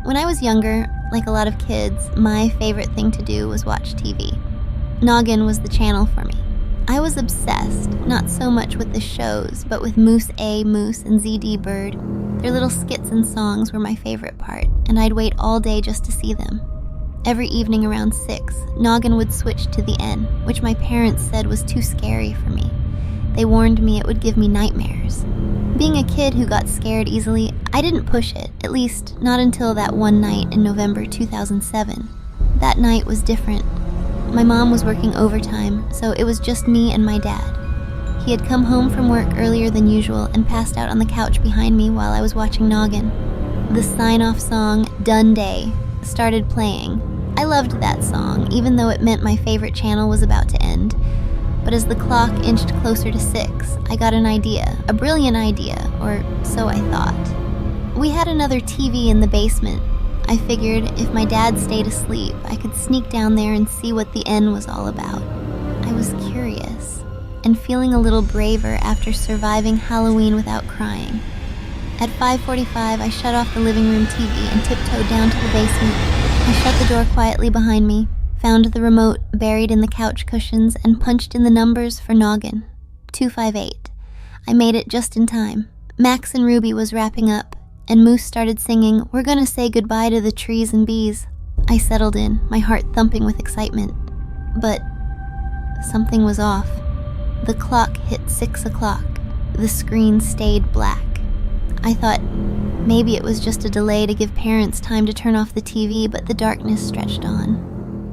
When I was younger, like a lot of kids, my favorite thing to do was watch TV. Noggin was the channel for me. I was obsessed, not so much with the shows, but with Moose A, Moose, and Zee D Bird. Their little skits and songs were my favorite part, and I'd wait all day just to see them. Every evening around 6, Noggin would switch to the N, which my parents said was too scary for me. They warned me it would give me nightmares. Being a kid who got scared easily, I didn't push it, at least not until that one night in November 2007. That night was different. My mom was working overtime, so it was just me and my dad. He had come home from work earlier than usual and passed out on the couch behind me while I was watching Noggin. The sign-off song, Done Day, started playing. I loved that song, even though it meant my favorite channel was about to end. But as the clock inched closer to 6, I got an idea, a brilliant idea, or so I thought. We had another TV in the basement. I figured if my dad stayed asleep, I could sneak down there and see what the N was all about. I was curious, and feeling a little braver after surviving Halloween without crying. At 5:45, I shut off the living room TV and tiptoed down to the basement. I shut the door quietly behind me, found the remote buried in the couch cushions, and punched in the numbers for Noggin. 258. I made it just in time. Max and Ruby was wrapping up, and Moose started singing, "We're gonna say goodbye to the trees and bees." I settled in, my heart thumping with excitement. But something was off. The clock hit 6 o'clock. The screen stayed black. I thought maybe it was just a delay to give parents time to turn off the TV, but the darkness stretched on.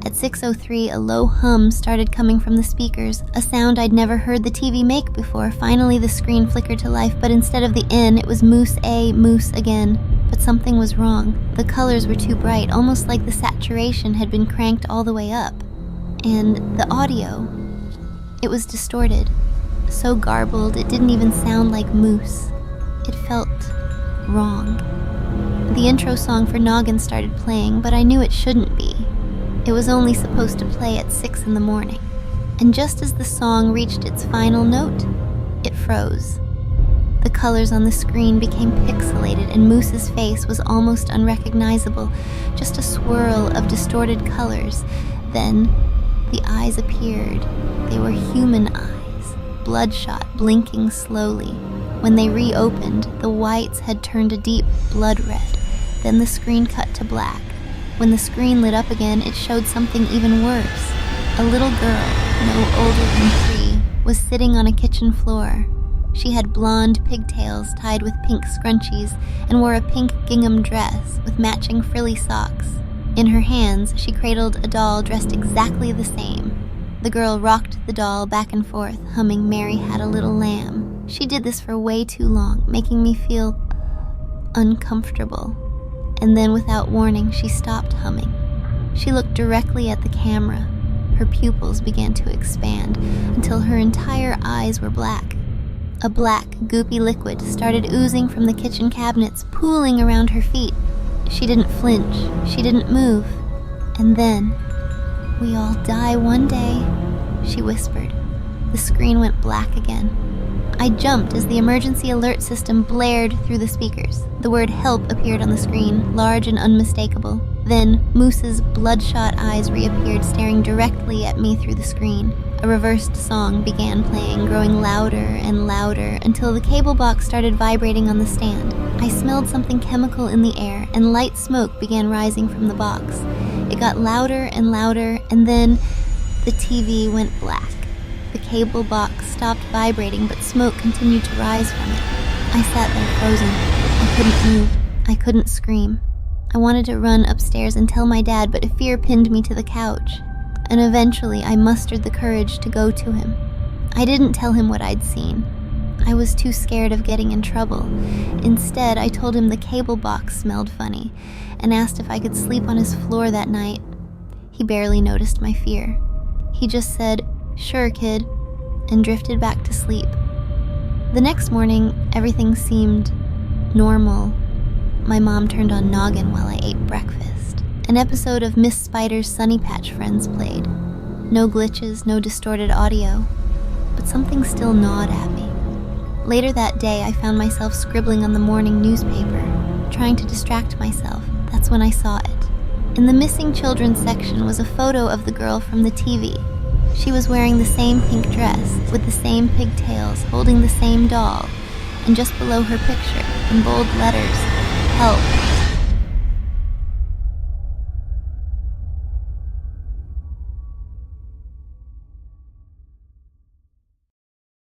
At 6:03, a low hum started coming from the speakers, a sound I'd never heard the TV make before. Finally, the screen flickered to life, but instead of the N, it was Moose A, Moose again. But something was wrong. The colors were too bright, almost like the saturation had been cranked all the way up. And the audio, it was distorted, so garbled it didn't even sound like Moose. It felt wrong. The intro song for Noggin started playing, but I knew it shouldn't be. It was only supposed to play at 6 in the morning. And just as the song reached its final note, it froze. The colors on the screen became pixelated, and Moose's face was almost unrecognizable, just a swirl of distorted colors. Then, the eyes appeared. They were human eyes, bloodshot, blinking slowly. When they reopened, the whites had turned a deep blood red. Then the screen cut to black. When the screen lit up again, it showed something even worse. A little girl, no older than 3, was sitting on a kitchen floor. She had blonde pigtails tied with pink scrunchies and wore a pink gingham dress with matching frilly socks. In her hands, she cradled a doll dressed exactly the same. The girl rocked the doll back and forth, humming "Mary Had a Little Lamb." She did this for way too long, making me feel uncomfortable. And then, without warning, she stopped humming. She looked directly at the camera. Her pupils began to expand until her entire eyes were black. A black, goopy liquid started oozing from the kitchen cabinets, pooling around her feet. She didn't flinch. She didn't move. And then, "We all die one day," she whispered. The screen went black again. I jumped as the emergency alert system blared through the speakers. The word "help" appeared on the screen, large and unmistakable. Then, Moose's bloodshot eyes reappeared, staring directly at me through the screen. A reversed song began playing, growing louder and louder, until the cable box started vibrating on the stand. I smelled something chemical in the air, and light smoke began rising from the box. It got louder and louder, and then the TV went black. The cable box stopped vibrating, but smoke continued to rise from it. I sat there frozen. I couldn't move. I couldn't scream. I wanted to run upstairs and tell my dad, but fear pinned me to the couch. And eventually, I mustered the courage to go to him. I didn't tell him what I'd seen. I was too scared of getting in trouble. Instead, I told him the cable box smelled funny and asked if I could sleep on his floor that night. He barely noticed my fear. He just said, "Sure, kid," and drifted back to sleep. The next morning, everything seemed normal. My mom turned on Noggin while I ate breakfast. An episode of Miss Spider's Sunny Patch Friends played. No glitches, no distorted audio, but something still gnawed at me. Later that day, I found myself scribbling on the morning newspaper, trying to distract myself. That's that's when I saw it. In the missing children section was a photo of the girl from the TV. She was wearing the same pink dress, with the same pigtails, holding the same doll, and just below her picture, in bold letters, "Help,